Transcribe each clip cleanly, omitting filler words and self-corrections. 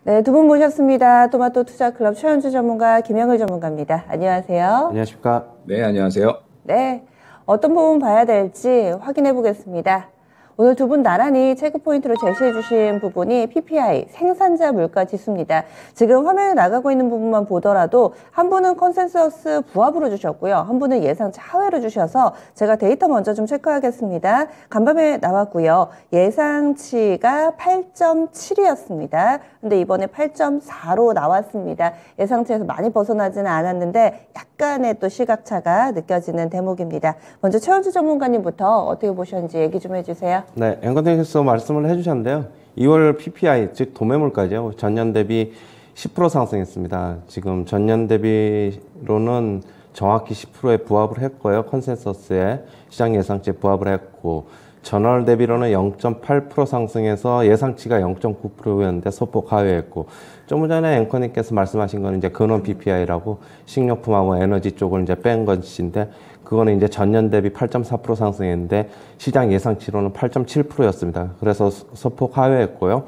네, 두 분 모셨습니다. 토마토 투자클럽 최현주 전문가, 김영일 전문가입니다. 안녕하세요. 안녕하십니까? 네, 안녕하세요. 네, 어떤 부분 봐야 될지 확인해 보겠습니다. 오늘 두 분 나란히 체크 포인트로 제시해 주신 부분이 PPI, 생산자 물가 지수입니다. 지금 화면에 나가고 있는 부분만 보더라도 한 분은 컨센서스 부합으로 주셨고요. 한 분은 예상치 하회로 주셔서 제가 데이터 먼저 좀 체크하겠습니다. 간밤에 나왔고요. 예상치가 8.7이었습니다. 근데 이번에 8.4로 나왔습니다. 예상치에서 많이 벗어나지는 않았는데 약간의 또 시각차가 느껴지는 대목입니다. 먼저 최현주 전문가님부터 어떻게 보셨는지 얘기 좀 해주세요. 네, 앵커님께서 말씀을 해주셨는데요. 2월 PPI, 즉 도매물가죠. 전년 대비 10% 상승했습니다. 지금 전년 대비로는 정확히 10%에 부합을 했고요. 컨센서스에 시장 예상치에 부합을 했고, 전월 대비로는 0.8% 상승해서 예상치가 0.9%였는데 소폭 하회했고, 좀 전에 앵커님께서 말씀하신 거는 이제 근원 PPI라고 식료품하고 에너지 쪽을 이제 뺀 것인데, 그거는 이제 전년 대비 8.4% 상승했는데 시장 예상치로는 8.7%였습니다. 그래서 소폭 하회했고요.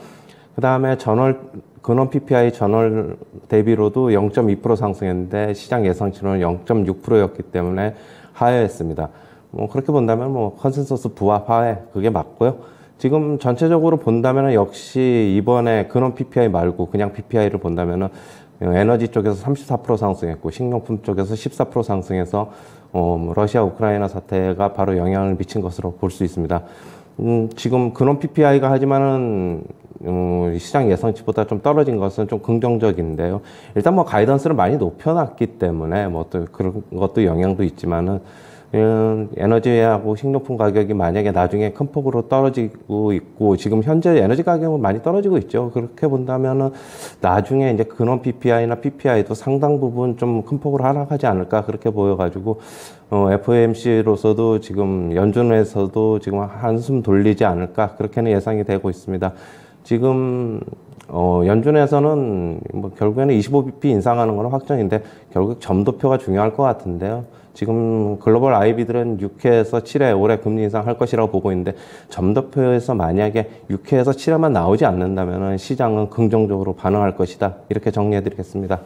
그 다음에 근원 PPI 전월 대비로도 0.2% 상승했는데 시장 예상치로는 0.6%였기 때문에 하회했습니다. 그렇게 본다면 컨센서스 부합 하회 그게 맞고요. 지금 전체적으로 본다면 역시 이번에 근원 PPI 말고 그냥 PPI를 본다면은 에너지 쪽에서 34% 상승했고 식료품 쪽에서 14% 상승해서 러시아 우크라이나 사태가 바로 영향을 미친 것으로 볼 수 있습니다. 지금 근원 PPI가 하지만은 시장 예상치보다 좀 떨어진 것은 좀 긍정적인데요. 일단 가이던스를 많이 높여놨기 때문에 또 그런 것도 영향도 있지만은 에너지하고 식료품 가격이 만약에 나중에 큰 폭으로 떨어지고 있고 지금 현재 에너지 가격은 많이 떨어지고 있죠. 그렇게 본다면은 나중에 이제 근원 PPI나 PPI도 상당 부분 좀 큰 폭으로 하락하지 않을까 그렇게 보여가지고 FOMC로서도 지금 연준에서도 지금 한숨 돌리지 않을까 그렇게는 예상이 되고 있습니다. 지금 연준에서는 결국에는 25bp 인상하는 건 확정인데 결국 점도표가 중요할 것 같은데요. 지금 글로벌 IB들은 6회에서 7회 올해 금리 인상할 것이라고 보고 있는데 점도표에서 만약에 6회에서 7회만 나오지 않는다면 시장은 긍정적으로 반응할 것이다. 이렇게 정리해드리겠습니다.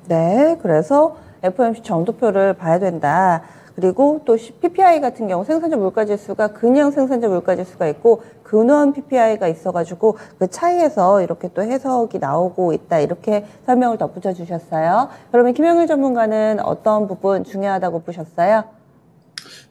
네, 그래서 FOMC 점도표를 봐야 된다. 그리고 또 PPI 같은 경우 생산자 물가지수가 그냥 생산자 물가지수가 있고 근원 PPI가 있어가지고 그 차이에서 이렇게 또 해석이 나오고 있다 이렇게 설명을 덧붙여 주셨어요. 그러면 김영일 전문가는 어떤 부분 중요하다고 보셨어요?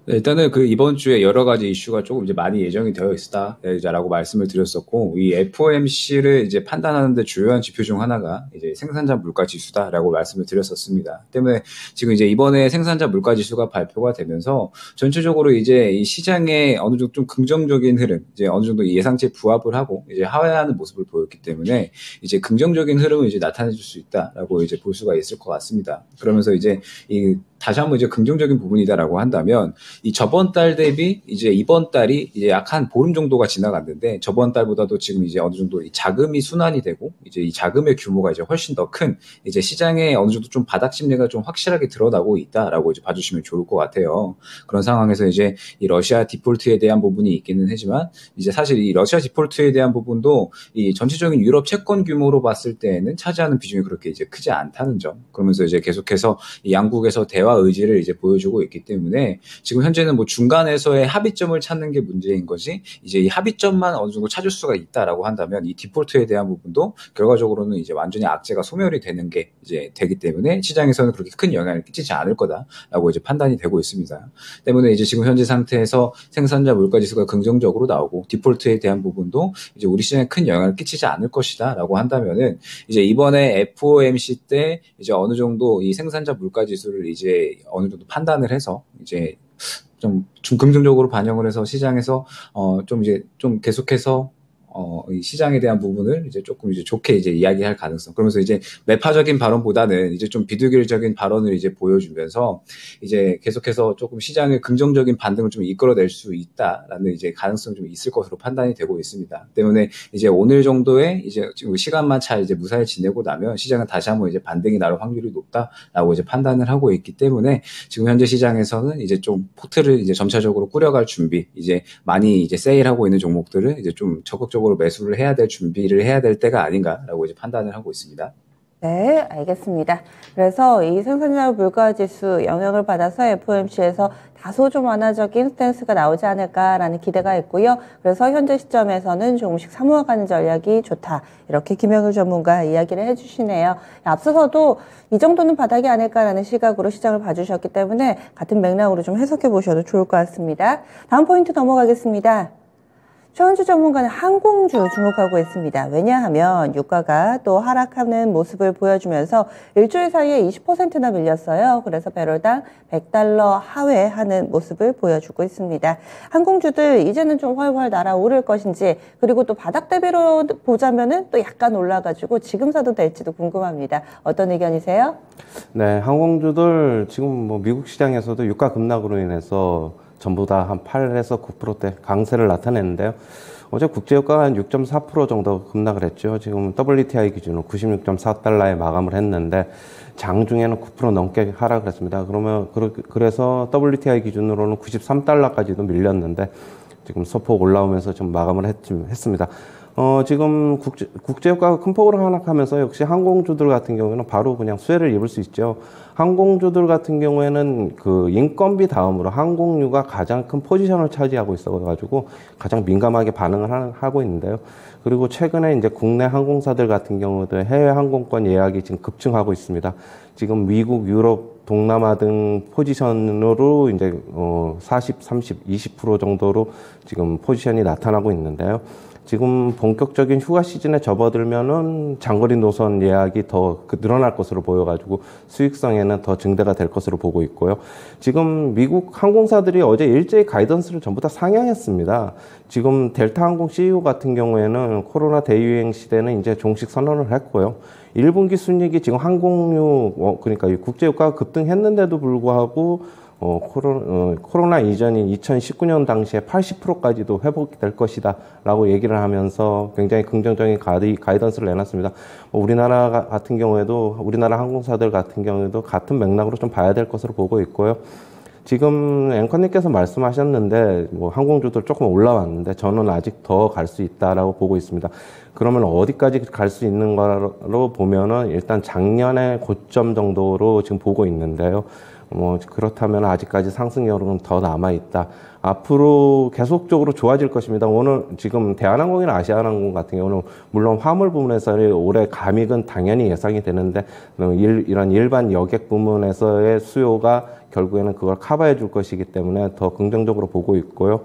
네, 일단은 이번 주에 여러 가지 이슈가 조금 이제 많이 예정이 되어 있다라고 말씀을 드렸었고, 이 FOMC를 이제 판단하는데 주요한 지표 중 하나가 이제 생산자 물가 지수다라고 말씀을 드렸었습니다. 때문에 지금 이제 이번에 생산자 물가 지수가 발표가 되면서 전체적으로 이제 이 시장에 어느 정도 좀 긍정적인 흐름, 이제 어느 정도 예상치에 부합을 하고 이제 하회하는 모습을 보였기 때문에 이제 긍정적인 흐름을 이제 나타내 줄 수 있다라고 이제 볼 수가 있을 것 같습니다. 그러면서 이제 다시 한번 이제 긍정적인 부분이다라고 한다면 이 저번 달 대비 이제 이번 달이 이제 약 한 보름 정도가 지나갔는데 저번 달보다도 지금 이제 어느 정도 이 자금이 순환이 되고 이제 이 자금의 규모가 이제 훨씬 더 큰 이제 시장에 어느 정도 좀 바닥 심리가 좀 확실하게 드러나고 있다라고 이제 봐주시면 좋을 것 같아요. 그런 상황에서 이제 이 러시아 디폴트에 대한 부분이 있기는 하지만 이제 사실 이 러시아 디폴트에 대한 부분도 이 전체적인 유럽 채권 규모로 봤을 때에는 차지하는 비중이 그렇게 이제 크지 않다는 점. 그러면서 이제 계속해서 이 양국에서 대화 의지를 이제 보여주고 있기 때문에 지금 현재는 중간에서의 합의점을 찾는 게 문제인 거지 이제 이 합의점만 어느 정도 찾을 수가 있다라고 한다면 이 디폴트에 대한 부분도 결과적으로는 이제 완전히 악재가 소멸이 되는 게 이제 되기 때문에 시장에서는 그렇게 큰 영향을 끼치지 않을 거다라고 이제 판단이 되고 있습니다. 때문에 이제 지금 현재 상태에서 생산자 물가 지수가 긍정적으로 나오고 디폴트에 대한 부분도 이제 우리 시장에 큰 영향을 끼치지 않을 것이다라고 한다면은 이제 이번에 FOMC 때 이제 어느 정도 이 생산자 물가 지수를 이제 어느 정도 판단을 해서 이제 좀 긍정적으로 반영을 해서 시장에서 좀 계속해서 이 시장에 대한 부분을 이제 조금 이제 좋게 이제 이야기할 가능성. 그러면서 이제 매파적인 발언보다는 이제 좀 비둘기적인 발언을 이제 보여주면서 이제 계속해서 조금 시장의 긍정적인 반등을 좀 이끌어낼 수 있다라는 이제 가능성이 좀 있을 것으로 판단이 되고 있습니다. 때문에 이제 오늘 정도의 이제 지금 시간만 잘 이제 무사히 지내고 나면 시장은 다시 한번 이제 반등이 나올 확률이 높다라고 이제 판단을 하고 있기 때문에 지금 현재 시장에서는 이제 좀 포트를 이제 점차적으로 꾸려갈 준비, 이제 많이 이제 세일하고 있는 종목들을 이제 좀 적극적으로 본격적으로 매수를 해야 될 준비를 해야 될 때가 아닌가라고 이제 판단을 하고 있습니다. 네, 알겠습니다. 그래서 이 생산자 물가지수 영향을 받아서 FOMC에서 다소 좀 완화적인 스탠스가 나오지 않을까라는 기대가 있고요. 그래서 현재 시점에서는 조금씩 사모아가는 전략이 좋다. 이렇게 김영일 전문가 이야기를 해주시네요. 앞서서도 이 정도는 바닥이 아닐까라는 시각으로 시장을 봐주셨기 때문에 같은 맥락으로 좀 해석해 보셔도 좋을 것 같습니다. 다음 포인트 넘어가겠습니다. 최원주 전문가는 항공주 주목하고 있습니다. 왜냐하면 유가가 또 하락하는 모습을 보여주면서 일주일 사이에 20%나 밀렸어요. 그래서 배럴당 $100 하회하는 모습을 보여주고 있습니다. 항공주들 이제는 좀 훨훨 날아오를 것인지, 그리고 또 바닥 대비로 보자면은 또 약간 올라가지고 지금 사도 될지도 궁금합니다. 어떤 의견이세요? 네, 항공주들 지금 뭐 미국 시장에서도 유가 급락으로 인해서 전부 다 한 8에서 9%대 강세를 나타냈는데요. 어제 국제유가가 한 6.4% 정도 급락을 했죠. 지금 WTI 기준으로 96.4달러에 마감을 했는데 장중에는 9% 넘게 하락을 했습니다. 그래서 WTI 기준으로는 93달러까지도 밀렸는데 지금 소폭 올라오면서 좀 마감을 했습니다. 지금 국제유가가 큰 폭으로 하락하면서 역시 항공주들 같은 경우에는 바로 그냥 수혜를 입을 수 있죠. 항공주들 같은 경우에는 그 인건비 다음으로 항공유가 가장 큰 포지션을 차지하고 있어가지고 가장 민감하게 반응을 하고 있는데요. 그리고 최근에 이제 국내 항공사들 같은 경우도 해외 항공권 예약이 지금 급증하고 있습니다. 지금 미국, 유럽, 동남아 등 포지션으로 이제 40, 30, 20% 정도로 지금 포지션이 나타나고 있는데요. 지금 본격적인 휴가 시즌에 접어들면은 장거리 노선 예약이 더 늘어날 것으로 보여가지고 수익성에는 더 증대가 될 것으로 보고 있고요. 지금 미국 항공사들이 어제 일제히 가이던스를 전부 다 상향했습니다. 지금 델타 항공 CEO 같은 경우에는 코로나 대유행 시대는 이제 종식 선언을 했고요. 1분기 순이익이 지금 항공유, 그러니까 국제유가가 급등했는데도 불구하고 코로나 이전인 2019년 당시에 80%까지도 회복될 것이다 라고 얘기를 하면서 굉장히 긍정적인 가이던스를 내놨습니다. 우리나라 같은 경우에도, 우리나라 항공사들 같은 경우에도 같은 맥락으로 좀 봐야 될 것으로 보고 있고요. 지금 앵커님께서 말씀하셨는데 항공주들 조금 올라왔는데 저는 아직 더 갈 수 있다라고 보고 있습니다. 그러면 어디까지 갈 수 있는가로 보면은 일단 작년의 고점 정도로 지금 보고 있는데요. 그렇다면 아직까지 상승력은 더 남아있다. 앞으로 계속적으로 좋아질 것입니다. 오늘 지금 대한항공이나 아시아나항공 같은 경우는 물론 화물 부문에서의 올해 감익은 당연히 예상이 되는데 이런 일반 여객 부문에서의 수요가 결국에는 그걸 커버해 줄 것이기 때문에 더 긍정적으로 보고 있고요.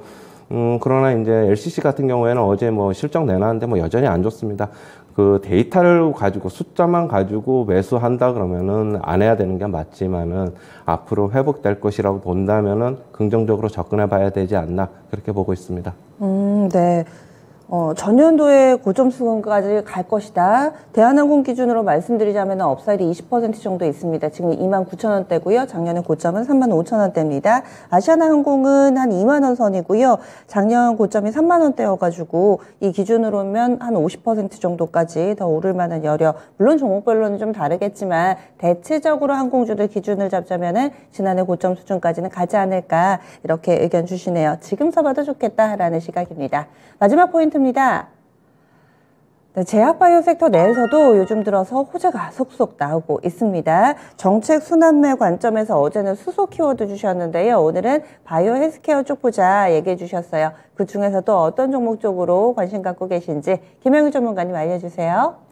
그러나 이제 LCC 같은 경우에는 어제 실적 내놨는데 여전히 안 좋습니다. 그 데이터를 가지고 숫자만 가지고 매수한다 그러면은 안 해야 되는 게 맞지만은 앞으로 회복될 것이라고 본다면은 긍정적으로 접근해 봐야 되지 않나 그렇게 보고 있습니다. 네. 전년도에 고점 수준까지 갈 것이다. 대한항공 기준으로 말씀드리자면 업사이드 20% 정도 있습니다. 지금 29,000원대고요. 작년에 고점은 35,000원대입니다. 아시아나항공은 한 2만원 선이고요. 작년 고점이 3만원대여가지고 이 기준으로면 한 50% 정도까지 더 오를 만한 여력. 물론 종목별로는 좀 다르겠지만 대체적으로 항공주들 기준을 잡자면은 지난해 고점 수준까지는 가지 않을까 이렇게 의견 주시네요. 지금 사봐도 좋겠다라는 시각입니다. 마지막 포인트입니다. 네, 제약바이오 섹터 내에서도 요즘 들어서 호재가 속속 나오고 있습니다. 정책 순환매 관점에서 어제는 수소 키워드 주셨는데요. 오늘은 바이오 헬스케어 쪽 보자 얘기해 주셨어요. 그 중에서도 어떤 종목 쪽으로 관심 갖고 계신지 김영희 전문가님 알려주세요.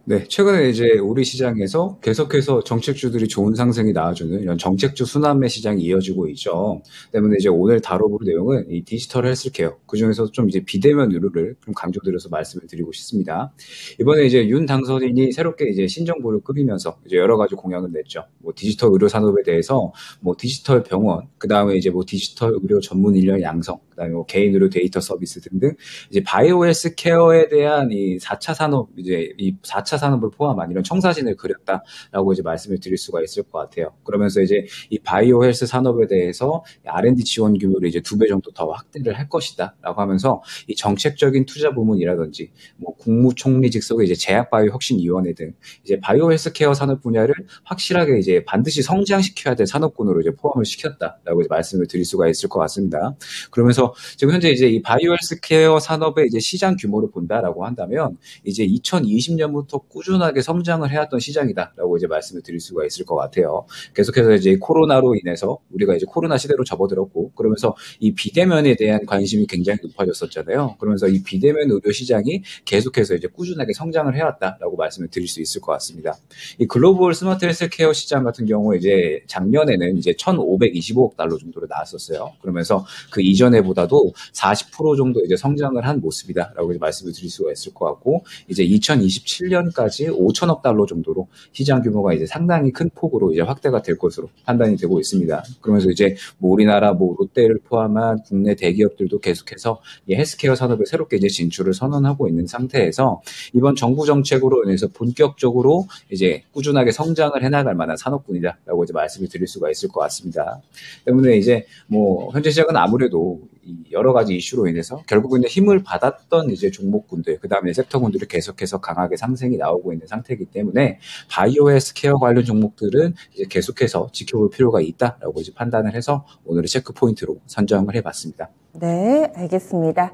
네, 최근에 이제 우리 시장에서 계속해서 정책주들이 좋은 상승이 나와주는 이런 정책주 순환매 시장이 이어지고 있죠. 때문에 이제 오늘 다뤄볼 내용은 이 디지털 헬스케어, 그 중에서 좀 이제 비대면 의료를 좀 강조드려서 말씀을 드리고 싶습니다. 이번에 이제 윤 당선인이 새롭게 이제 신정부를 꾸리면서 이제 여러 가지 공약을 냈죠. 디지털 의료 산업에 대해서 디지털 병원, 그 다음에 이제 디지털 의료 전문 인력 양성, 그 다음에 개인 의료 데이터 서비스 등등 이제 바이오 헬스케어에 대한 이 4차 산업, 이제 이 4차 산업을 포함한 이런 청사진을 그렸다라고 이제 말씀을 드릴 수가 있을 것 같아요. 그러면서 이제 이 바이오 헬스 산업에 대해서 R&D 지원 규모를 이제 2배 정도 더 확대를 할 것이다라고 하면서 이 정책적인 투자 부문이라든지 국무총리 직속의 이제 제약바이오 혁신위원회 등 이제 바이오 헬스케어 산업 분야를 확실하게 이제 반드시 성장시켜야 될 산업군으로 이제 포함을 시켰다라고 이제 말씀을 드릴 수가 있을 것 같습니다. 그러면서 그래서 지금 현재 이제 이 바이오 헬스케어 산업의 이제 시장 규모를 본다라고 한다면 이제 2020년부터 꾸준하게 성장을 해왔던 시장이다라고 이제 말씀을 드릴 수가 있을 것 같아요. 계속해서 이제 코로나로 인해서 우리가 이제 코로나 시대로 접어들었고 그러면서 이 비대면에 대한 관심이 굉장히 높아졌었잖아요. 그러면서 이 비대면 의료 시장이 계속해서 이제 꾸준하게 성장을 해왔다라고 말씀을 드릴 수 있을 것 같습니다. 이 글로벌 스마트 헬스케어 시장 같은 경우에 이제 작년에는 이제 1,525억 달러 정도로 나왔었어요. 그러면서 그 이전에보다도 40% 정도 이제 성장을 한 모습이다라고 이제 말씀을 드릴 수가 있을 것 같고 이제 2027년까지 5천억 달러 정도로 시장 규모가 이제 상당히 큰 폭으로 이제 확대가 될 것으로 판단이 되고 있습니다. 그러면서 이제 뭐 우리나라 뭐 롯데를 포함한 국내 대기업들도 계속해서 이 헬스케어 산업에 새롭게 이제 진출을 선언하고 있는 상태에서 이번 정부 정책으로 인해서 본격적으로 이제 꾸준하게 성장을 해나갈 만한 산업군이다라고 이제 말씀을 드릴 수가 있을 것 같습니다. 때문에 이제 뭐 현재 시장은 아무래도 이 여러 가지 이슈로 인해서 결국은 힘을 받았던 이제 종목군들, 그 다음에 섹터군들이 계속해서 강하게 상승이 나오고 있는 상태이기 때문에 바이오 헬스케어 관련 종목들은 이제 계속해서 지켜볼 필요가 있다라고 이제 판단을 해서 오늘의 체크 포인트로 선정을 해봤습니다. 네, 알겠습니다.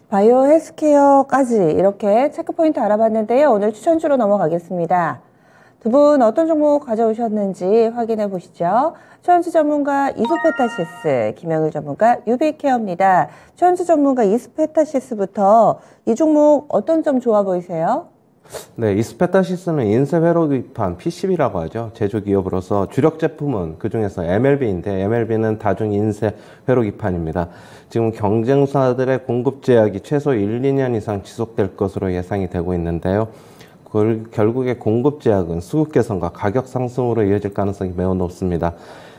바이오 헬스케어까지 이렇게 체크 포인트 알아봤는데요. 오늘 추천주로 넘어가겠습니다. 두 분 어떤 종목 가져오셨는지 확인해 보시죠. 최현수 전문가 이소페타시스, 김영일 전문가 유비케어입니다. 최현수 전문가 이소페타시스부터 이 종목 어떤 점 좋아 보이세요? 네, 이스페타시스는 인쇄 회로기판 PCB라고 하죠. 제조기업으로서 주력 제품은 그중에서 MLB인데 MLB는 다중 인쇄 회로기판입니다. 지금 경쟁사들의 공급 제약이 최소 1, 2년 이상 지속될 것으로 예상이 되고 있는데요. 결국에 공급 제약은 수급 개선과 가격 상승으로 이어질 가능성이 매우 높습니다.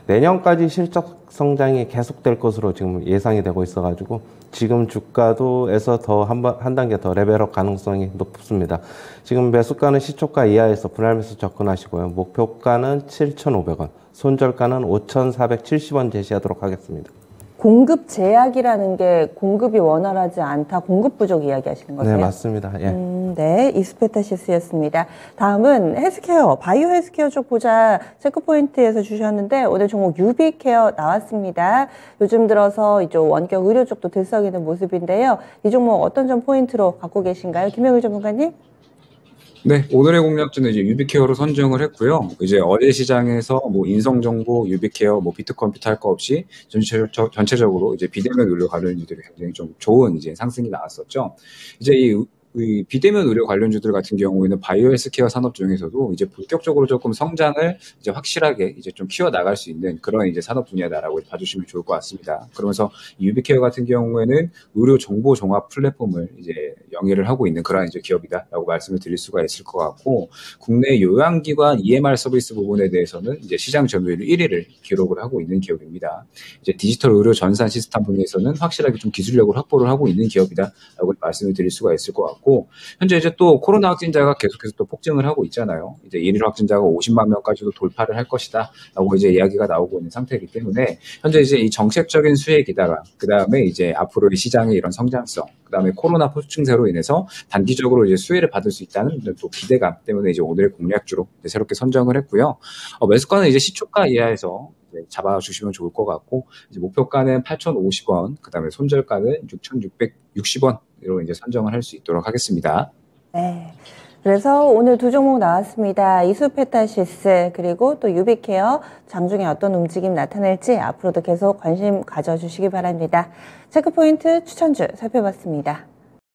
내년까지 실적 성장이 계속될 것으로 지금 예상이 되고 있어가지고 지금 주가도에서 더 한 단계 더 레벨업 가능성이 높습니다. 지금 매수가는 시초가 이하에서 분할 매수 접근하시고요. 목표가는 7,500원, 손절가는 5,470원 제시하도록 하겠습니다. 공급 제약이라는 게 공급이 원활하지 않다, 공급 부족 이야기 하시는 거세요? 네, 맞습니다. 예. 네, 이스페타시스였습니다. 다음은 헬스케어, 바이오 헬스케어 쪽 보자 체크포인트에서 주셨는데 오늘 종목 유비케어 나왔습니다. 요즘 들어서 이쪽 원격 의료 쪽도 들썩이는 모습인데요. 이 종목 어떤 점 포인트로 갖고 계신가요? 김영일 전문가님? 네, 오늘의 공략주는 이제 유비케어로 선정을 했고요. 이제 어제 시장에서 뭐 인성정보, 유비케어, 뭐 비트컴퓨터 할 거 없이 전체적으로 이제 비대면 의료 관련주들이 굉장히 좀 좋은 이제 상승이 나왔었죠. 이제 이 비대면 의료 관련주들 같은 경우에는 바이오 헬스케어 산업 중에서도 이제 본격적으로 조금 성장을 이제 확실하게 이제 좀 키워 나갈 수 있는 그런 이제 산업 분야다라고 봐주시면 좋을 것 같습니다. 그러면서 유비케어 같은 경우에는 의료 정보 종합 플랫폼을 이제 영위를 하고 있는 그런 이제 기업이다라고 말씀을 드릴 수가 있을 것 같고 국내 요양기관 EMR 서비스 부분에 대해서는 이제 시장 점유율 1위를 기록을 하고 있는 기업입니다. 이제 디지털 의료 전산 시스템 분야에서는 확실하게 좀 기술력을 확보를 하고 있는 기업이다라고 말씀을 드릴 수가 있을 것 같고. 현재 이제 또 코로나 확진자가 계속해서 또 폭증을 하고 있잖아요. 이제 일일 확진자가 50만 명까지도 돌파를 할 것이다라고 이제 이야기가 나오고 있는 상태이기 때문에 현재 이제 이 정책적인 수혜기다가 그 다음에 이제 앞으로의 시장의 이런 성장성, 그 다음에 코로나 폭증세로 인해서 단기적으로 이제 수혜를 받을 수 있다는 또 기대감 때문에 이제 오늘의 공략주로 이제 새롭게 선정을 했고요. 매수가는 이제 시초가 이하에서 잡아주시면 좋을 것 같고 이제 목표가는 8,050원, 그 다음에 손절가는 6,660원으로 이제 선정을 할 수 있도록 하겠습니다. 네. 그래서 오늘 두 종목 나왔습니다. 이수페타시스 그리고 또 유비케어 장중에 어떤 움직임 나타낼지 앞으로도 계속 관심 가져주시기 바랍니다. 체크포인트 추천주 살펴봤습니다.